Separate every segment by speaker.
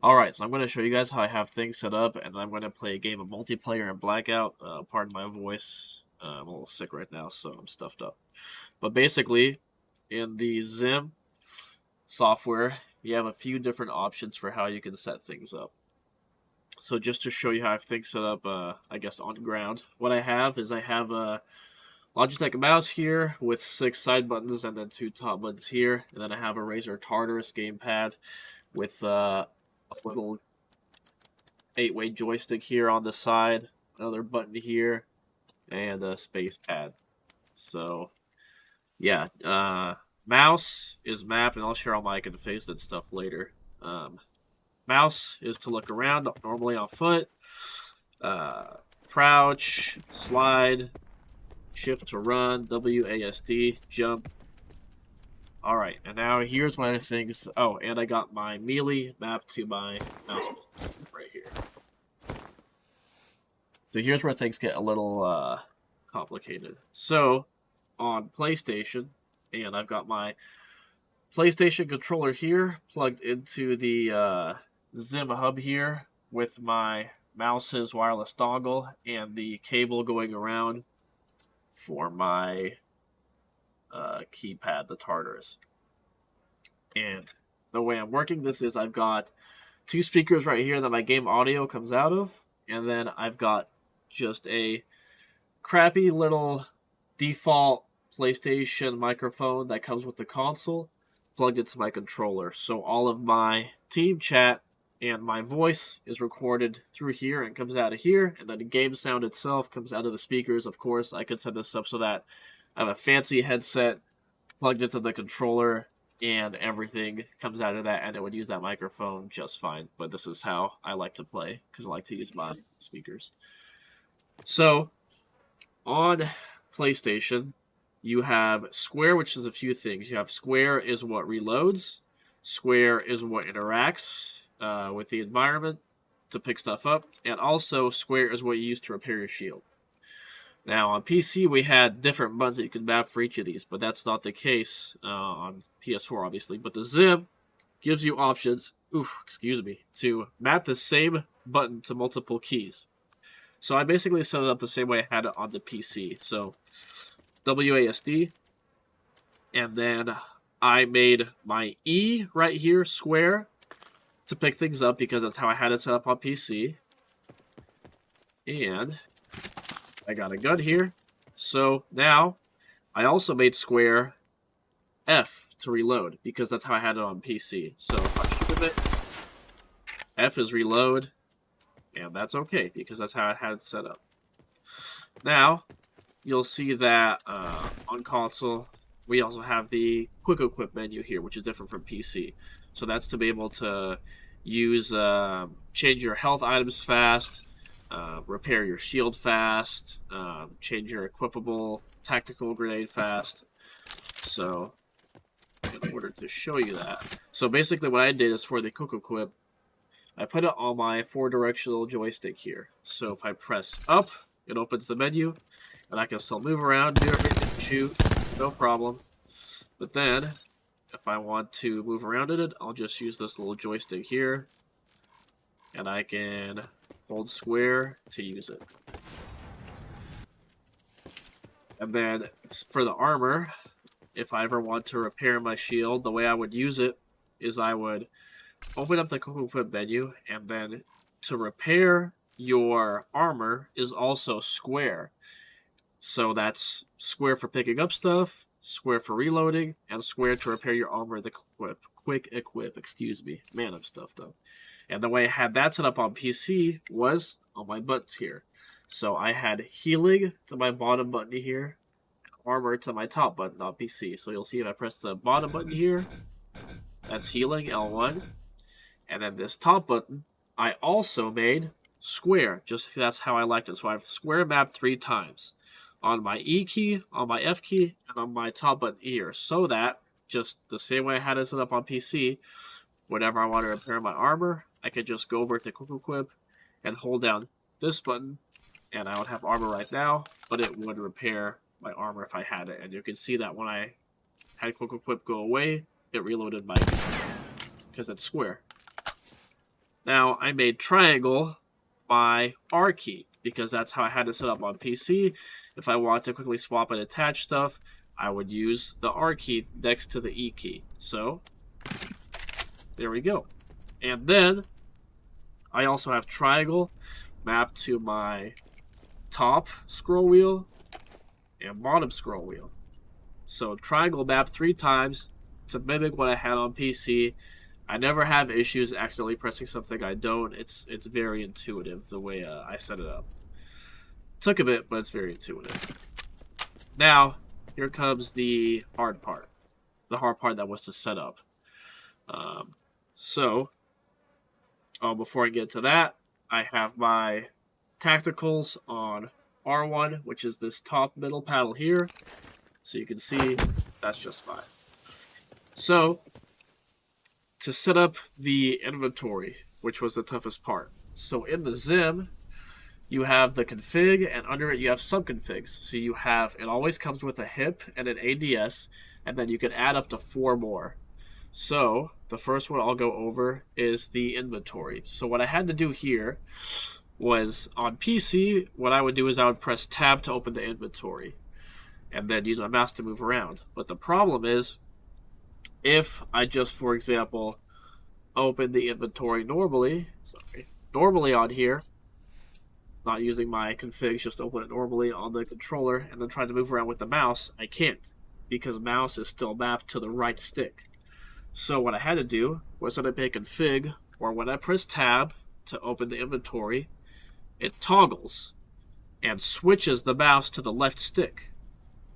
Speaker 1: Alright, so I'm going to show you guys how I have things set up, and I'm going to play a game of multiplayer in Blackout. Pardon my voice, I'm a little sick right now, so I'm stuffed up. But basically, in the Xim software, you have a few different options for how you can set things up. So just to show you how I have things set up, I guess on ground, what I have is I have a Logitech mouse here with 6 side buttons and then 2 top buttons here, and then I have a Razer Tartarus gamepad with a little 8-way joystick here on the side, another button here, and a space pad. So, yeah, mouse is map, and I'll share all my configs and stuff later. Mouse is to look around, normally on foot. Crouch, slide, shift to run, WASD, jump. Alright, and now here's one of the things. Oh, and I got my melee mapped to my mouse right here. So here's where things get a little complicated. So, on PlayStation, and I've got my PlayStation controller here plugged into the Xim hub here with my mouse's wireless dongle and the cable going around for my keypad, the Tartarus. And the way I'm working this is I've got 2 speakers right here that my game audio comes out of, and then I've got just a crappy little default PlayStation microphone that comes with the console plugged into my controller. So all of my team chat and my voice is recorded through here and comes out of here, and then the game sound itself comes out of the speakers. Of course, I could set this up so that I have a fancy headset plugged into the controller and everything comes out of that, and it would use that microphone just fine. But this is how I like to play, because I like to use my speakers. So, on PlayStation, you have square, which is a few things. You have square is what reloads. Square is what interacts with the environment to pick stuff up. And also, square is what you use to repair your shield. Now, on PC, we had different buttons that you could map for each of these, but that's not the case on PS4, obviously. But the Xim gives you options, to map the same button to multiple keys. So I basically set it up the same way I had it on the PC. So WASD, and then I made my E right here square to pick things up because that's how I had it set up on PC. And I got a gun here. So now I also made square F to reload because that's how I had it on PC. So if I shoot with it, F is reload. And that's okay, because that's how I had it set up. Now, you'll see that on console, we also have the Quick Equip menu here, which is different from PC. So that's to be able to use, change your health items fast, repair your shield fast, change your equipable tactical grenade fast. So, in order to show you that. So basically what I did is for the Quick Equip, I put it on my 4-directional joystick here. So if I press up, it opens the menu, and I can still move around, do everything, shoot, no problem. But then, if I want to move around in it, I'll just use this little joystick here, and I can hold square to use it. And then, for the armor, if I ever want to repair my shield, the way I would use it is I would open up the Quick Equip menu, and then to repair your armor is also square. So that's square for picking up stuff, square for reloading, and square to repair your armor, the Quick Equip, Man, I'm stuffed up. And the way I had that set up on PC was on my buttons here. So I had healing to my bottom button here, armor to my top button on PC. So you'll see if I press the bottom button here, that's healing, L1. And then this top button, I also made square. Just that's how I liked it. So I have square mapped 3 times. On my E key, on my F key, and on my top button here. So that, just the same way I had it set up on PC, whenever I want to repair my armor, I could just go over to Quick Equip and hold down this button, and I would have armor right now, but it would repair my armor if I had it. And you can see that when I had Quick Equip go away, it reloaded my gun, because it's square. Now, I made triangle my R key because that's how I had it set up on PC. If I wanted to quickly swap and attach stuff, I would use the R key next to the E key. So, there we go. And then, I also have triangle mapped to my top scroll wheel and bottom scroll wheel. So, triangle mapped 3 times to mimic what I had on PC. I never have issues accidentally pressing something I don't. It's very intuitive the way I set it up. Took a bit, but it's very intuitive. Now, here comes the hard part. The hard part that was to set up. Before I get to that, I have my tacticals on R1, which is this top middle panel here. So you can see that's just fine. So, to set up the inventory, which was the toughest part. So in the Xim, you have the config, and under it you have subconfigs. So you have, it always comes with a HIP and an ADS, and then you can add up to 4 more. So the first one I'll go over is the inventory. So what I had to do here was, on PC, what I would do is I would press tab to open the inventory, and then use my mouse to move around. But the problem is, if I just, for example, open the inventory normally on here, not using my configs, just open it normally on the controller, and then try to move around with the mouse, I can't, because mouse is still mapped to the right stick. So what I had to do was set up a config, where when I press tab to open the inventory, it toggles and switches the mouse to the left stick.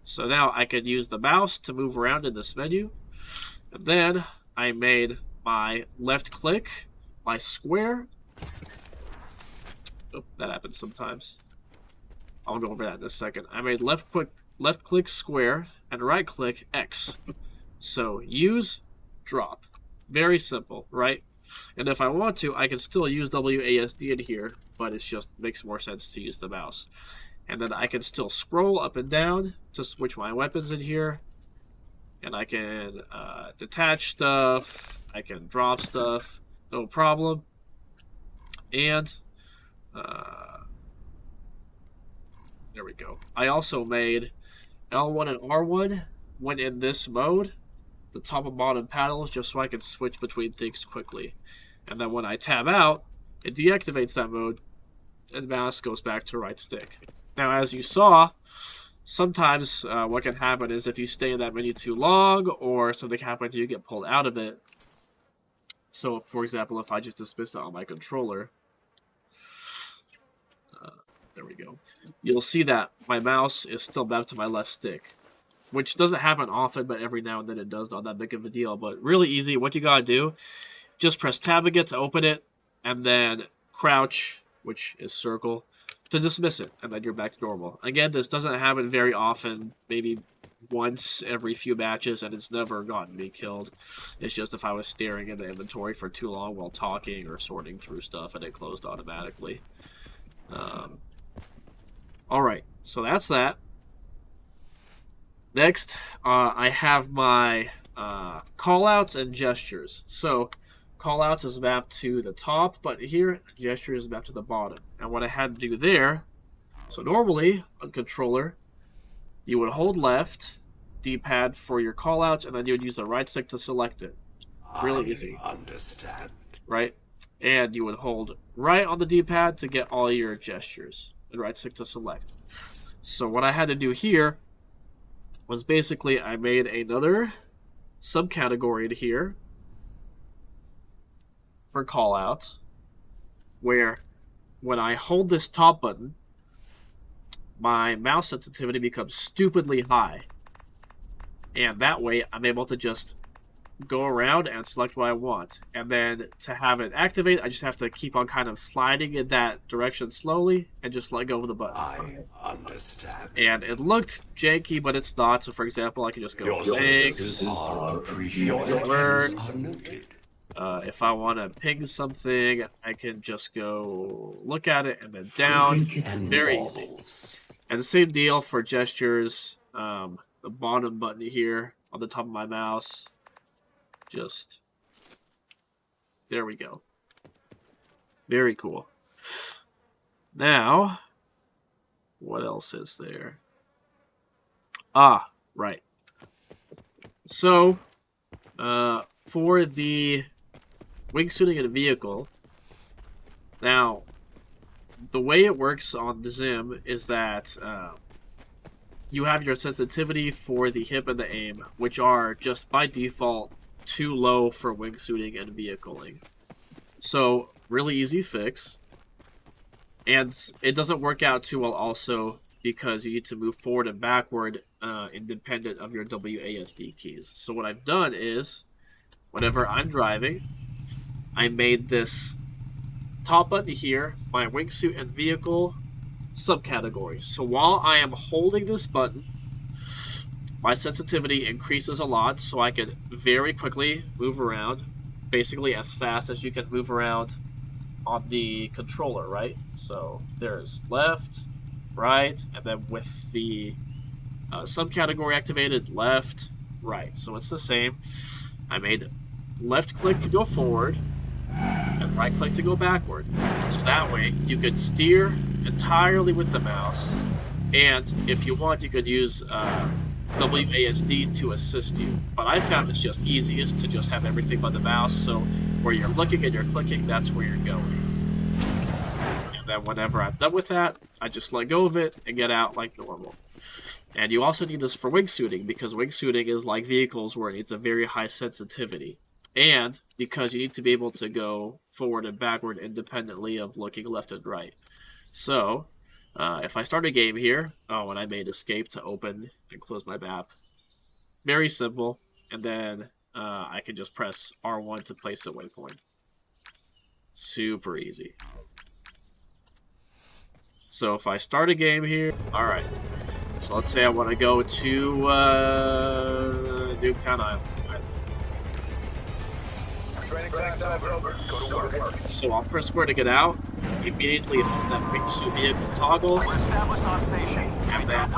Speaker 1: So now I can use the mouse to move around in this menu. And then I made my left click, my square. Oh, that happens sometimes. I'll go over that in a second. I made left click square and right click X. So use, drop. Very simple, right? And if I want to, I can still use WASD in here, but it just makes more sense to use the mouse. And then I can still scroll up and down to switch my weapons in here. And I can detach stuff, I can drop stuff, no problem. And there we go. I also made L1 and R1 when in this mode, the top and bottom panels, just so I can switch between things quickly. And then when I tab out, it deactivates that mode, and the mouse goes back to right stick. Now, as you saw, sometimes what can happen is if you stay in that menu too long, or something happens, you get pulled out of it. So, for example, if I just dismiss it on my controller, there we go, you'll see that my mouse is still mapped to my left stick, which doesn't happen often, but every now and then it does, not that big of a deal. But really easy. What you gotta do, just press tab again to open it, and then crouch, which is circle, to dismiss it, and then you're back to normal. Again, this doesn't happen very often, maybe once every few matches, and it's never gotten me killed. It's just if I was staring in the inventory for too long while talking or sorting through stuff, and it closed automatically. Alright, so that's that. Next, I have my callouts and gestures. So, callouts is mapped to the top button here, gesture is mapped to the bottom. And what I had to do there, so normally on controller, you would hold left D-pad for your callouts, and then you would use the right stick to select it. Really easy.
Speaker 2: I understand.
Speaker 1: Right? And you would hold right on the D-pad to get all your gestures, and right stick to select. So what I had to do here was basically I made another subcategory here for callouts, where when I hold this top button, my mouse sensitivity becomes stupidly high. And that way, I'm able to just go around and select what I want. And then to have it activate, I just have to keep on kind of sliding in that direction slowly and just let go of the button.
Speaker 2: I understand.
Speaker 1: And it looked janky, but it's not. So for example, I can just go thanks, word. If I want to ping something, I can just go look at it and then down. Very easy. And the same deal for gestures. The bottom button here on the top of my mouse. Just, there we go. Very cool. Now, what else is there? Ah, right. So, for the wingsuiting in a vehicle, now, the way it works on the Xim is that you have your sensitivity for the hip and the aim, which are just by default too low for wingsuiting and vehicling. So, really easy fix. And it doesn't work out too well also because you need to move forward and backward independent of your WASD keys. So what I've done is, whenever I'm driving, I made this top button here my wingsuit and vehicle subcategory. So while I am holding this button, my sensitivity increases a lot so I can very quickly move around, basically as fast as you can move around on the controller, right? So there's left, right, and then with the subcategory activated, left, right. So it's the same. I made left click to go forward and right click to go backward. So that way you could steer entirely with the mouse, and if you want you could use WASD to assist you. But I found it's just easiest to just have everything by the mouse, so where you're looking and you're clicking, that's where you're going. And then whenever I'm done with that, I just let go of it and get out like normal. And you also need this for wingsuiting, because wingsuiting is like vehicles where it needs a very high sensitivity. And because you need to be able to go forward and backward independently of looking left and right. So, if I start a game here, and I made escape to open and close my map. Very simple. And then I can just press R1 to place a waypoint. Super easy. So if I start a game here, alright. So let's say I want to go to Nuketown Island. So I'll press square to get out, immediately hold that wingsuit vehicle toggle, and then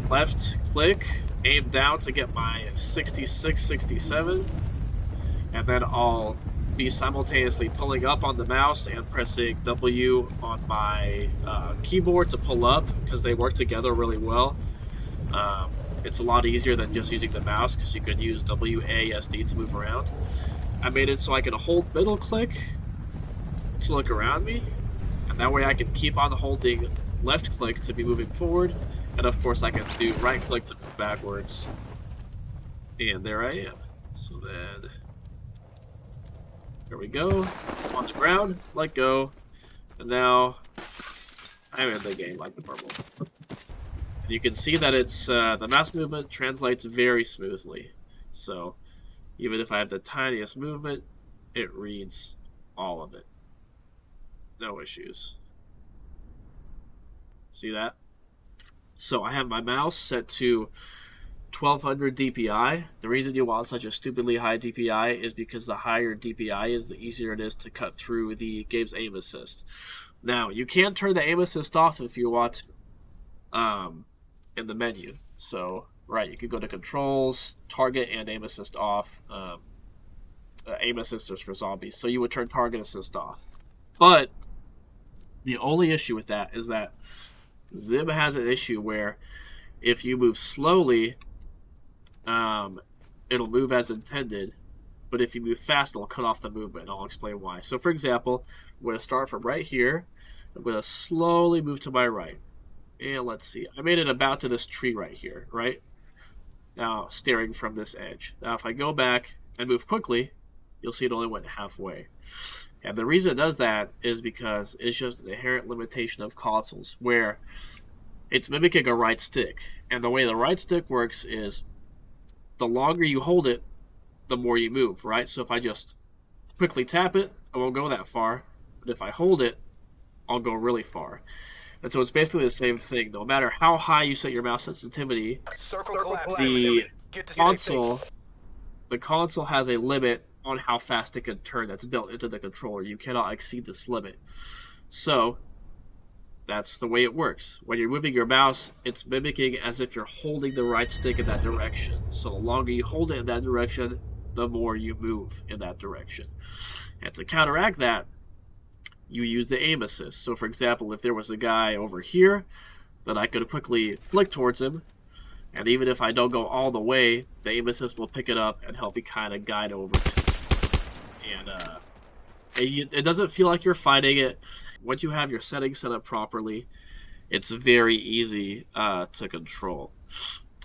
Speaker 1: left click, aim down to get my 66, 67, and then I'll be simultaneously pulling up on the mouse and pressing W on my keyboard to pull up, because they work together really well. It's a lot easier than just using the mouse, because you can use WASD to move around. I made it so I can hold middle click to look around me, and that way I can keep on holding left click to be moving forward, and of course I can do right click to move backwards. And there I am. So then, there we go, on the ground, let go, and now I'm in the game like normal. And you can see that it's the mouse movement translates very smoothly. So even if I have the tiniest movement, it reads all of it. No issues. See that? So I have my mouse set to 1200 DPI. The reason you want such a stupidly high DPI is because the higher DPI is, the easier it is to cut through the game's aim assist. Now, you can turn the aim assist off if you want in the menu. So, right, you could go to controls, target, and aim assist off. Aim assist is for zombies, so you would turn target assist off. But the only issue with that is that Xim has an issue where if you move slowly, it'll move as intended, but if you move fast, it'll cut off the movement, and I'll explain why. So, for example, I'm going to start from right here. I'm going to slowly move to my right. And let's see. I made it about to this tree right here, right? Now, staring from this edge. Now, if I go back and move quickly, you'll see it only went halfway. And the reason it does that is because it's just an inherent limitation of consoles, where it's mimicking a right stick. And the way the right stick works is the longer you hold it, the more you move, right? So if I just quickly tap it, I won't go that far. But if I hold it, I'll go really far. And so it's basically the same thing. No matter how high you set your mouse sensitivity, the console has a limit on how fast it can turn that's built into the controller. You cannot exceed this limit. So that's the way it works. When you're moving your mouse, it's mimicking as if you're holding the right stick in that direction. So the longer you hold it in that direction, the more you move in that direction. And to counteract that, you use the aim assist. So for example, if there was a guy over here, then I could quickly flick towards him, and even if I don't go all the way, the aim assist will pick it up and help me kind of guide over to it. And it doesn't feel like you're fighting it. Once you have your settings set up properly, it's very easy to control.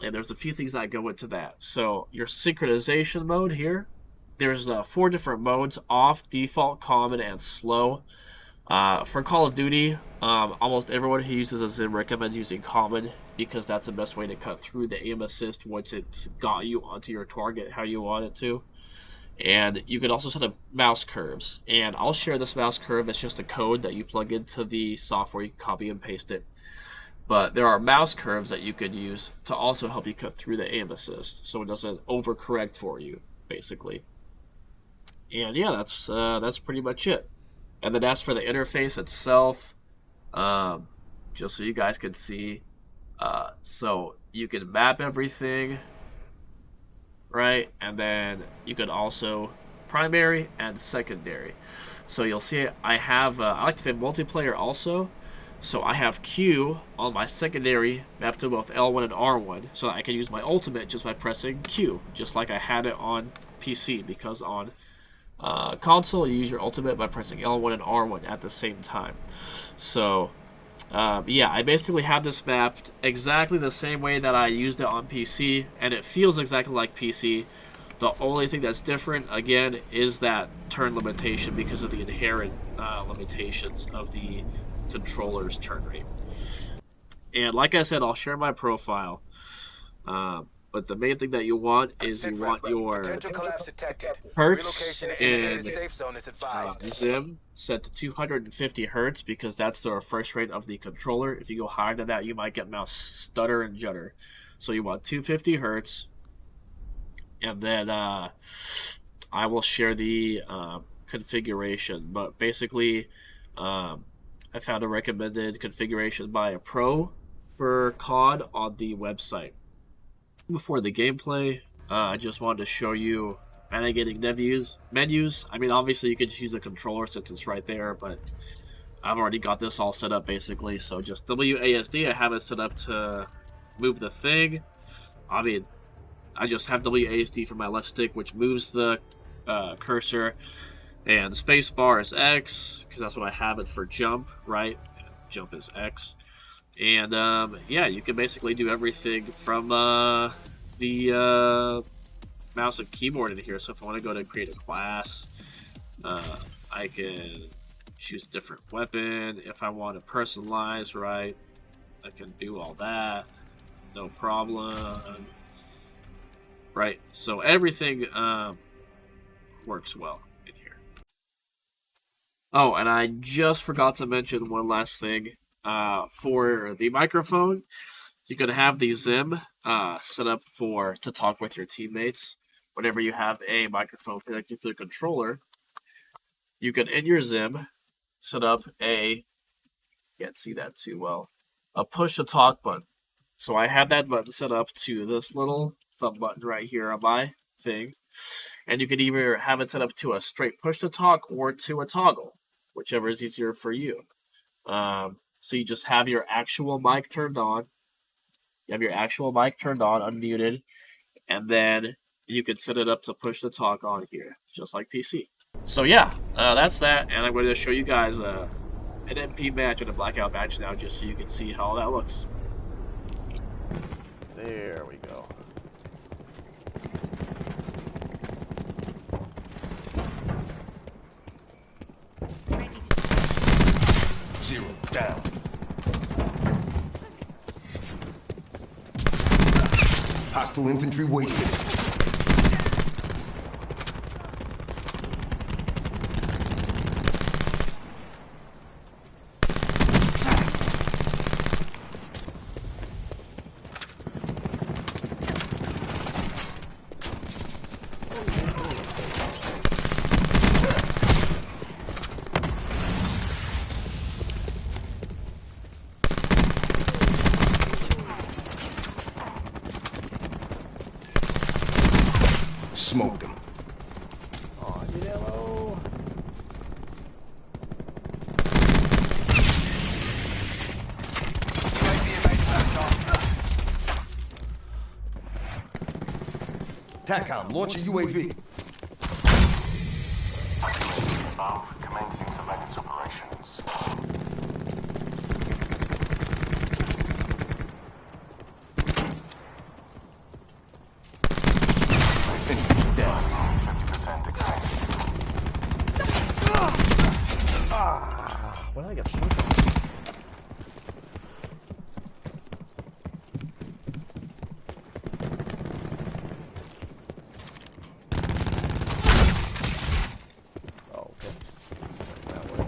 Speaker 1: And there's a few things that go into that. So your synchronization mode here, there's 4 different modes: off, default, common, and slow. For Call of Duty, almost everyone who uses a Xim recommends using common, because that's the best way to cut through the aim assist once it's got you onto your target how you want it to. And you can also set up mouse curves, and I'll share this mouse curve. It's just a code that you plug into the software. You can copy and paste it, but there are mouse curves that you could use to also help you cut through the aim assist, so it doesn't overcorrect for you, basically. And yeah, that's pretty much it. And then as for the interface itself, just so you guys can see, so you can map everything, right? And then you can also primary and secondary. So you'll see I have I activate multiplayer also. So I have Q on my secondary mapped to both L1 and R1, so that I can use my ultimate just by pressing Q, just like I had it on PC, because on console you use your ultimate by pressing L1 and R1 at the same time. So yeah, I basically have this mapped exactly the same way that I used it on PC, and it feels exactly like PC. The only thing that's different, again, is that turn limitation, because of the inherent limitations of the controller's turn rate. And like I said, I'll share my profile. But the main thing that you want is you want your hertz in Xim set to 250 hertz, because that's the refresh rate of the controller. If you go higher than that, you might get mouse stutter and judder. So you want 250 hertz, and then I will share the configuration. But basically, I found a recommended configuration by a pro for COD on the website. Before the gameplay, I just wanted to show you navigating menus. I mean, obviously you could just use a controller since it's right there, but I've already got this all set up basically. So just WASD, I have it set up to move the thing. I mean, I just have WASD for my left stick, which moves the cursor, and spacebar is X, because that's what I have it for jump, right? Jump is X. And yeah, you can basically do everything from the mouse and keyboard in here. So if I want to go to create a class, I can choose a different weapon. If I want to personalize, right, I can do all that, no problem. Right, so everything works well in here. Oh, and I just forgot to mention one last thing. For the microphone, you can have the Xim set up to talk with your teammates. Whenever you have a microphone connected to the controller, you can, in your Xim, set up can't see that too well, a push to talk button. So I have that button set up to this little thumb button right here on my thing, and you can either have it set up to a straight push to talk or to a toggle, whichever is easier for you. So you just have your actual mic turned on. You have your actual mic turned on, unmuted, and then you can set it up to push the talk on here, just like PC. So yeah, that's that, and I'm going to show you guys an MP match and a Blackout match now, just so you can see how that looks.
Speaker 3: There we go.
Speaker 2: Zero down. Hostile infantry wasted. Smoked him.
Speaker 3: Oh, hello.
Speaker 2: TACOM, launch a UAV.
Speaker 3: Above, commencing surveillance operations.
Speaker 2: Finish. Down.
Speaker 3: 50% extension.
Speaker 4: What did I get stuck on? Oh, okay. That way.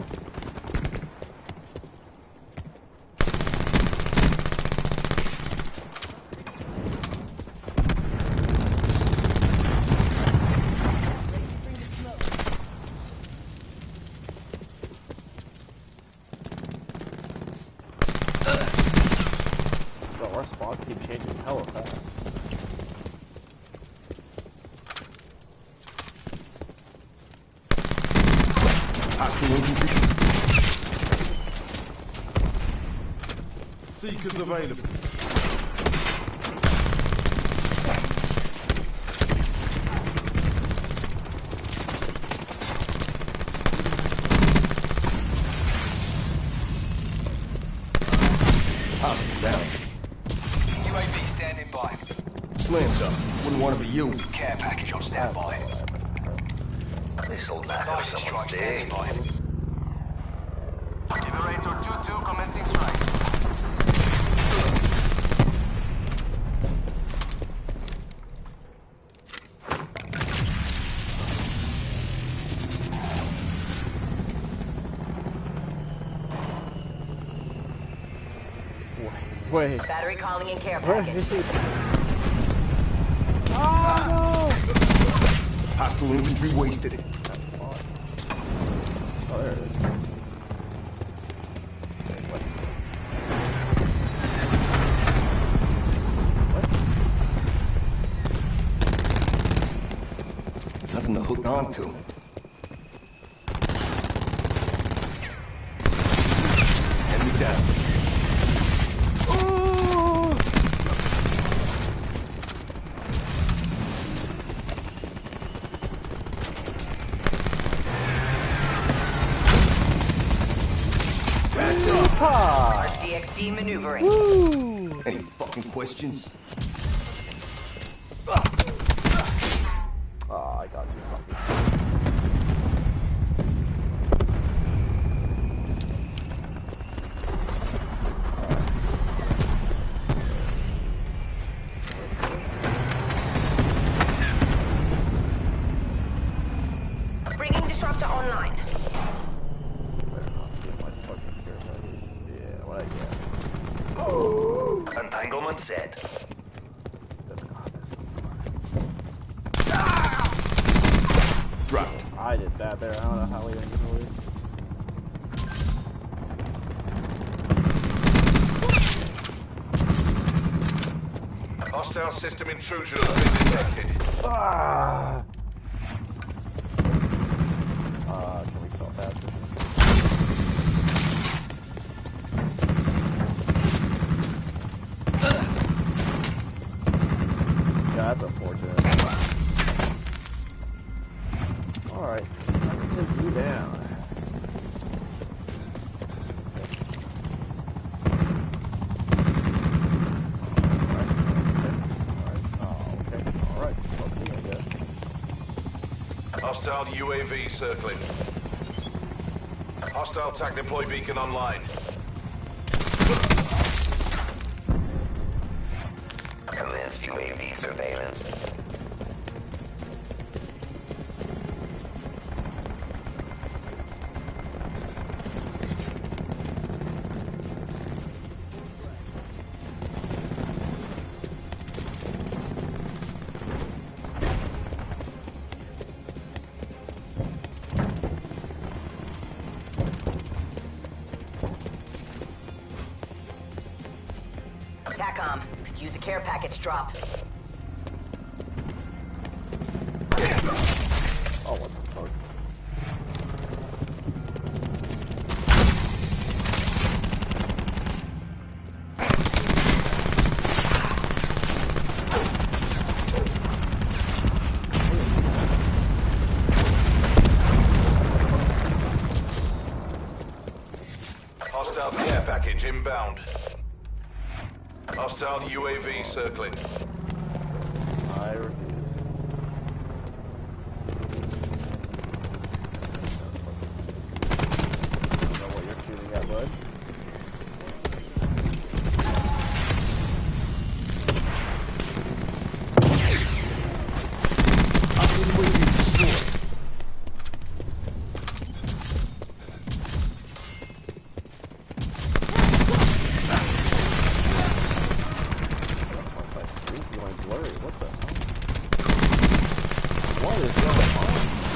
Speaker 4: Bro, our spots keep changing hella fast.
Speaker 2: Hostile infantry. Seekers available. Hostile down.
Speaker 5: UAV standing by.
Speaker 2: Slams up. Wouldn't want to be you.
Speaker 5: Care package on standby.
Speaker 6: This'll matter
Speaker 5: Night
Speaker 6: someone's
Speaker 5: strike
Speaker 6: day.
Speaker 5: standing by.
Speaker 3: Liberator 2-2 commencing strikes.
Speaker 4: Wait.
Speaker 7: Battery calling in care
Speaker 4: Where's
Speaker 7: package.
Speaker 4: this? Oh
Speaker 2: Hostile infantry wasted it.
Speaker 4: no! Oh, there it is. Wait, what?
Speaker 2: Nothing to hook onto. Enemy down.
Speaker 7: RCXD maneuvering.
Speaker 2: Any fucking questions?
Speaker 4: Oh, I got you.
Speaker 7: Bringing disruptor online.
Speaker 4: Yeah, what I get?
Speaker 6: Entanglement set.
Speaker 2: Dropped.
Speaker 4: I did that there. I don't know how we didn't get away.
Speaker 3: Hostile system intrusion has been detected.
Speaker 4: Ah! Can we stop that? Yeah, that's unfortunate. Alright, I can take you down. Alright, fuck me, I guess.
Speaker 3: Hostile UAV circling. Hostile TAC deploy beacon online.
Speaker 6: Commence UAV surveillance.
Speaker 7: TACOM. Could use a care package drop.
Speaker 4: Oh, what the fuck?
Speaker 3: Hostile care package inbound. Hostile UAV circling.
Speaker 4: I refuse. I don't know what you're shooting at, bud.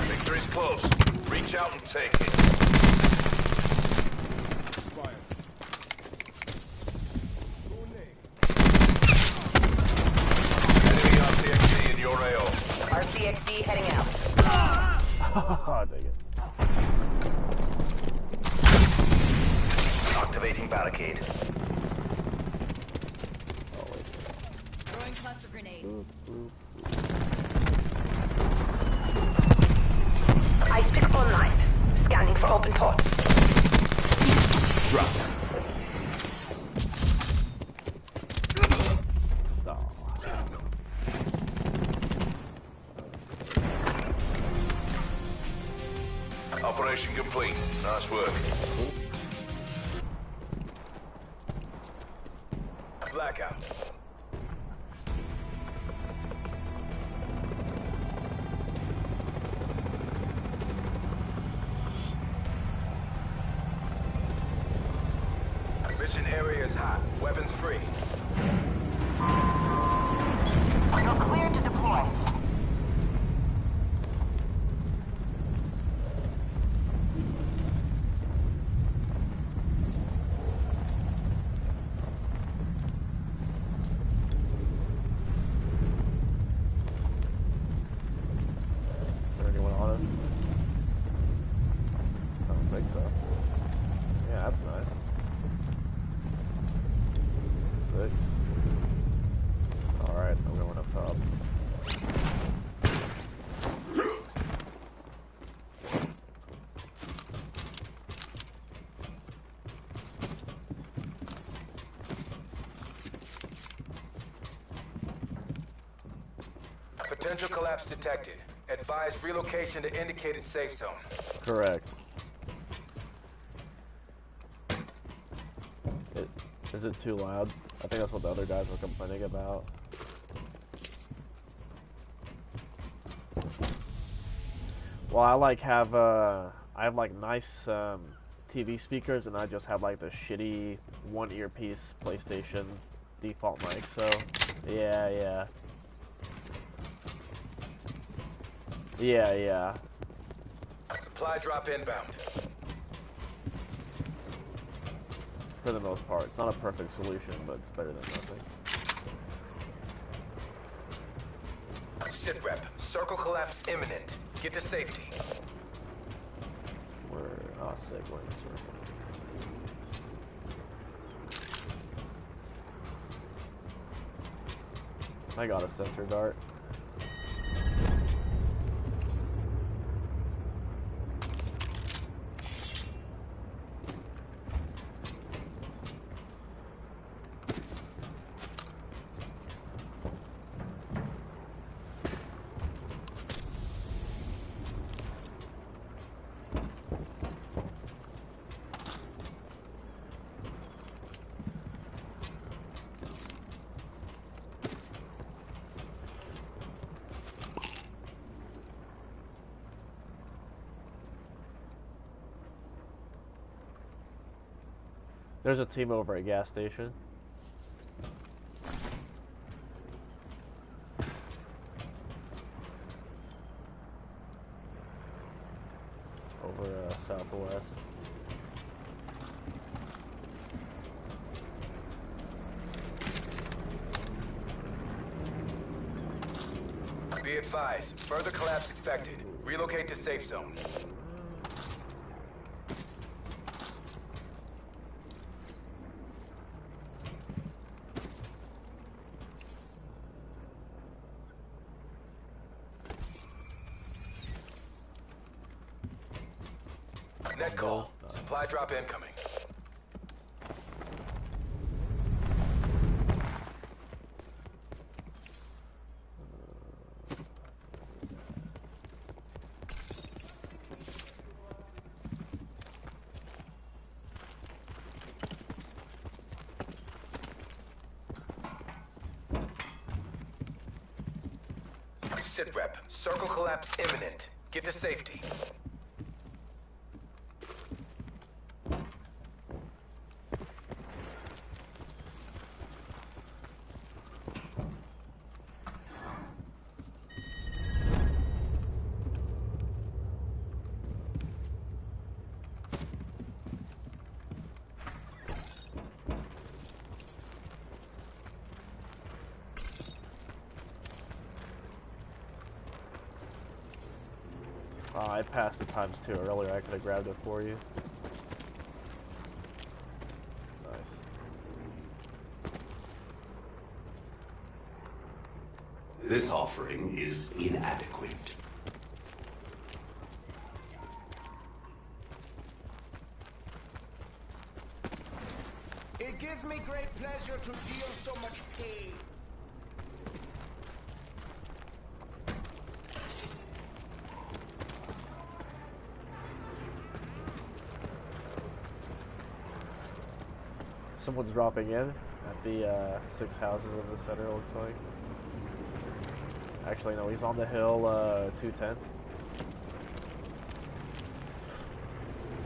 Speaker 3: Victory's close. Reach out and take it. Enemy RCXD in your AO.
Speaker 7: RCXD heading out.
Speaker 4: Oh, dang it.
Speaker 6: Activating barricade.
Speaker 8: Throwing cluster grenade.
Speaker 7: Ice pick online. Scanning for open ports.
Speaker 2: Drop.
Speaker 3: Operation complete. Nice work.
Speaker 5: Blackout. Mission area is hot. Weapons free.
Speaker 7: You're cleared to deploy.
Speaker 4: Is there anyone on it? I don't think so. Yeah, that's nice. Sick. Alright, I'm going up top.
Speaker 5: Potential collapse detected. Advise relocation to indicated safe zone.
Speaker 4: Correct. Is it too loud? I think that's what the other guys were complaining about. Well, I have like nice TV speakers, and I just have like the shitty one earpiece PlayStation default mic. So, yeah.
Speaker 5: Supply drop inbound.
Speaker 4: For the most part, it's not a perfect solution, but it's better than nothing.
Speaker 5: Sit rep. Circle collapse imminent. Get to safety.
Speaker 4: Sick, we're in a circle. I got a sensor dart. There's a team over at gas station. Over southwest.
Speaker 5: Be advised. Further collapse expected. Relocate to safe zone. Net call. Supply drop incoming. Sitrep, circle collapse imminent. Get to safety.
Speaker 4: Oh, I passed the ×2 earlier. I could have grabbed it for you. Nice.
Speaker 2: This offering is inadequate.
Speaker 9: It gives me great pleasure to deal so much pain.
Speaker 4: Someone's dropping in at the 6 houses in the center, looks like. Actually, no, he's on the hill, 210.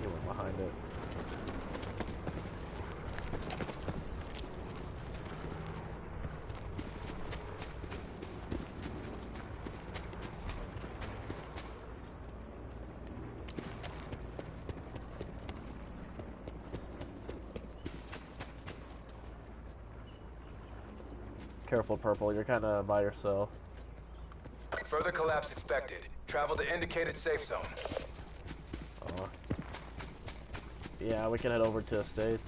Speaker 4: He went behind it. Careful, Purple, you're kind of by yourself.
Speaker 5: Further collapse expected. Travel to indicated safe zone.
Speaker 4: Yeah, we can head over to Estates.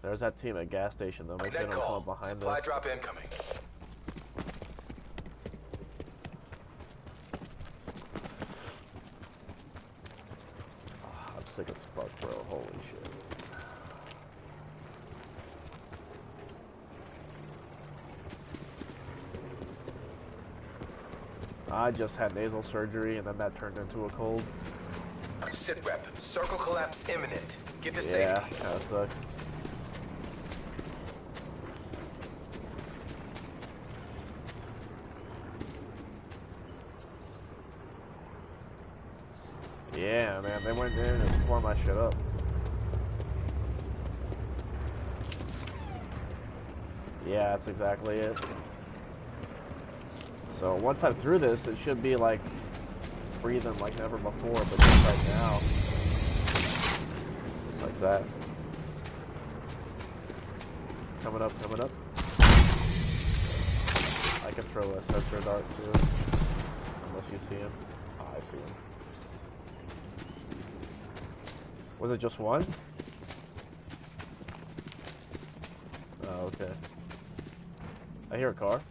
Speaker 4: There's that team at gas station though. Make sure they
Speaker 5: Net
Speaker 4: don't come
Speaker 5: call.
Speaker 4: up behind
Speaker 5: Supply
Speaker 4: us.
Speaker 5: drop incoming.
Speaker 4: I'm sick as fuck, bro. Holy shit. I just had nasal surgery and then that turned into a cold.
Speaker 5: Sitrep, circle collapse imminent. Get to
Speaker 4: Yeah,
Speaker 5: safety.
Speaker 4: kinda sucks. Yeah, man, they went in and tore my shit up. Yeah, that's exactly it. So once I'm through this, it should be like breathing like never before, but just right now, it's like that. Coming up, coming up. I can throw a sensor dart too, unless you see him. Oh, I see him. Was it just one? Oh, okay. I hear a car.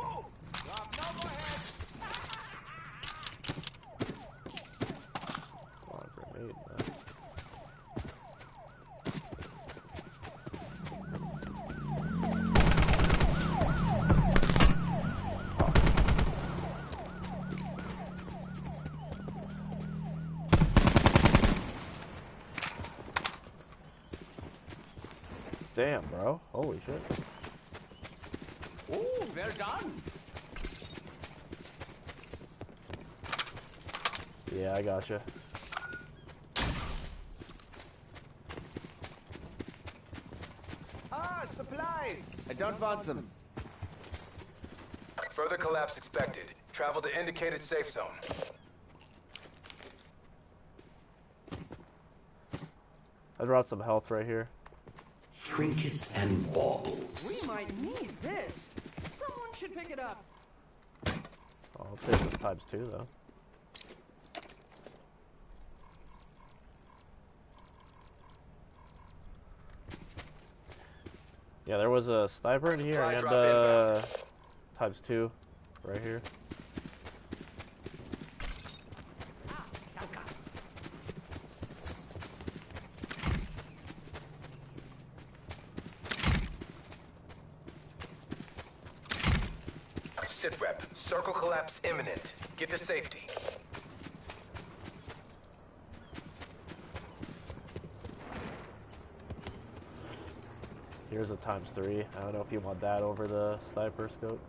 Speaker 4: Oh, a grenade, man. Damn, bro. Holy shit.
Speaker 9: Oh, they're done.
Speaker 4: Yeah, I gotcha.
Speaker 9: Ah, supplies. I don't want them.
Speaker 5: Further collapse expected. Travel to indicated safe zone.
Speaker 4: I dropped some health right here.
Speaker 2: Trinkets and baubles.
Speaker 8: We might need this. Someone should pick it up.
Speaker 4: I'll take this ×2 though. Yeah, there was a sniper in here
Speaker 5: Supply
Speaker 4: and
Speaker 5: drop
Speaker 4: ×2 right here.
Speaker 5: sitrep. Circle collapse imminent. Get to safety.
Speaker 4: Here's a ×3. I don't know if you want that over the sniper scope.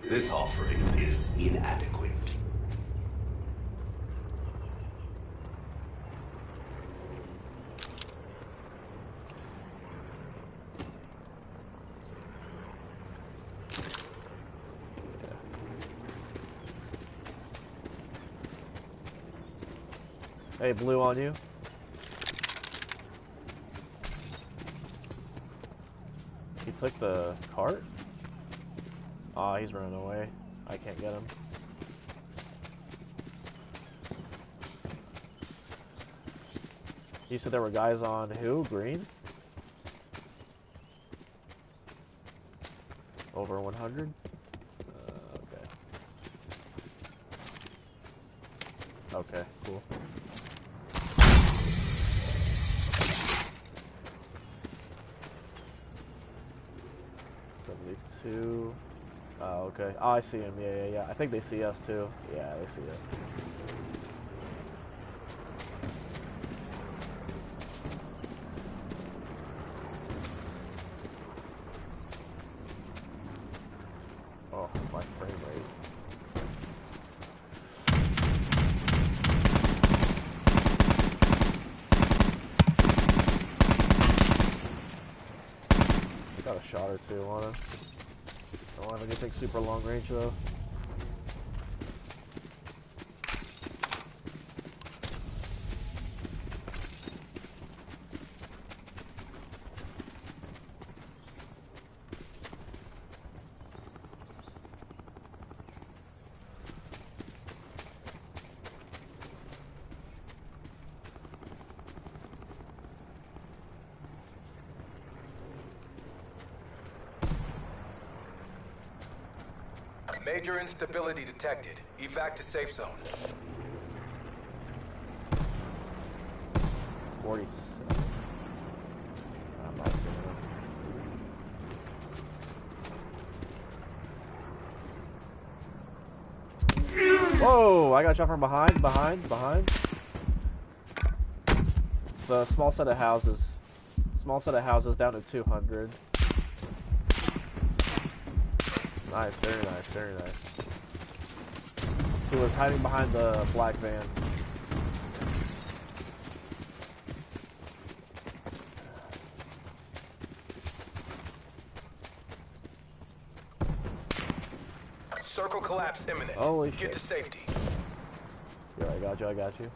Speaker 2: This offering is inadequate.
Speaker 4: Hey, blue on you. He took the cart? Aw, he's running away. I can't get him. You said there were guys on who? Green? Over 100? Okay. Okay, cool. Two. Oh, okay. Oh, I see him. Yeah. I think they see us too. Yeah, they see us. Oh, my frame rate. Got a shot or two on him. I don't have anything super long range though.
Speaker 5: Major instability detected. Evac to safe zone.
Speaker 4: 47. I'm not seeing him. Whoa! I got shot from behind. The small set of houses. Small set of houses down to 200. Nice, very nice. He was hiding behind the black van.
Speaker 5: Circle collapse imminent.
Speaker 4: Holy
Speaker 5: Get
Speaker 4: shit.
Speaker 5: to safety.
Speaker 4: Yeah, I got you.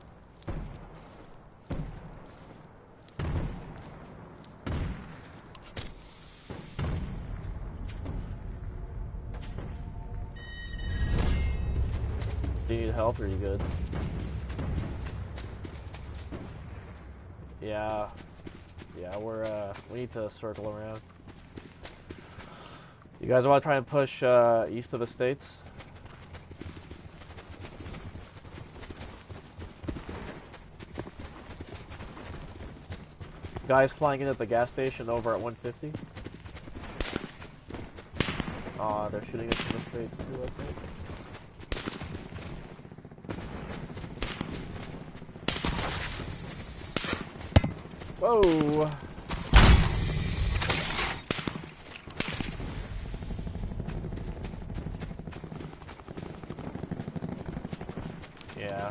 Speaker 4: Do you need help or are you good? Yeah, we need to circle around. You guys want to try and push east of the States? Guys flying in at the gas station over at 150. They're shooting us from the States too, I think. Whoa! Yeah.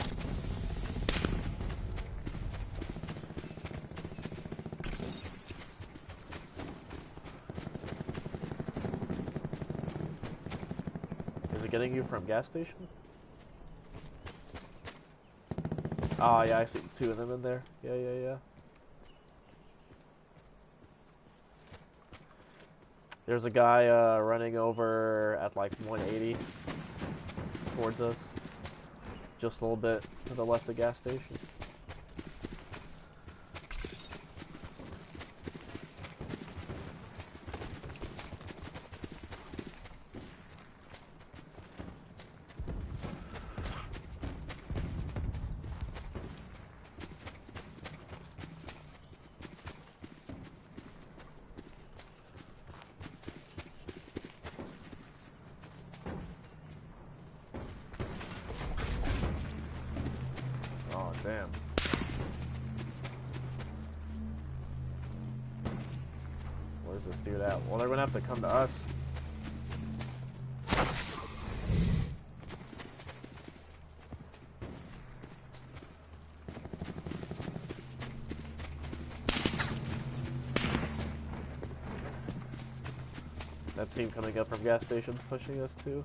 Speaker 4: Is it getting you from gas station? Oh yeah, I see two of them in there. Yeah. There's a guy running over at like 180 towards us. Just a little bit to the left of the gas station. Damn. Where's this dude at? Well, they're gonna have to come to us. That team coming up from gas stations pushing us too.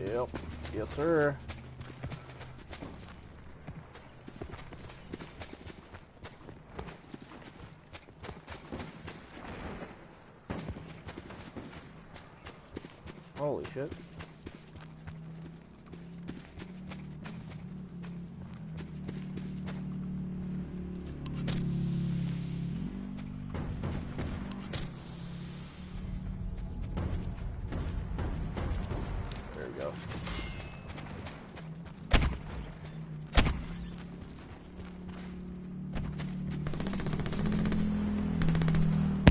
Speaker 4: Yep. Yes, sir. Holy shit. There we go.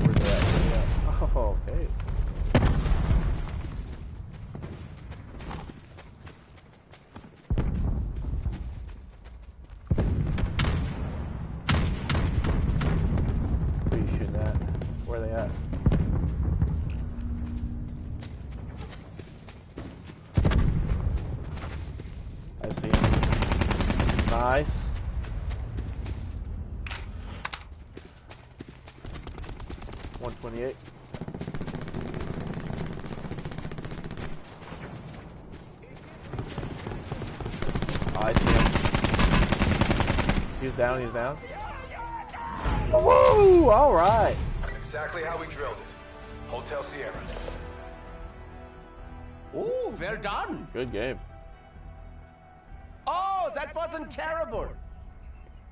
Speaker 4: Where's that? Where's that? Oh, okay. Who are you shooting at? Where are they at? I see him. Nice. $128. I see him. He's down, he's down. Woo! Alright.
Speaker 5: Exactly how we drilled it. Hotel Sierra.
Speaker 9: Oh, well done.
Speaker 4: Good game.
Speaker 9: Oh, that wasn't terrible.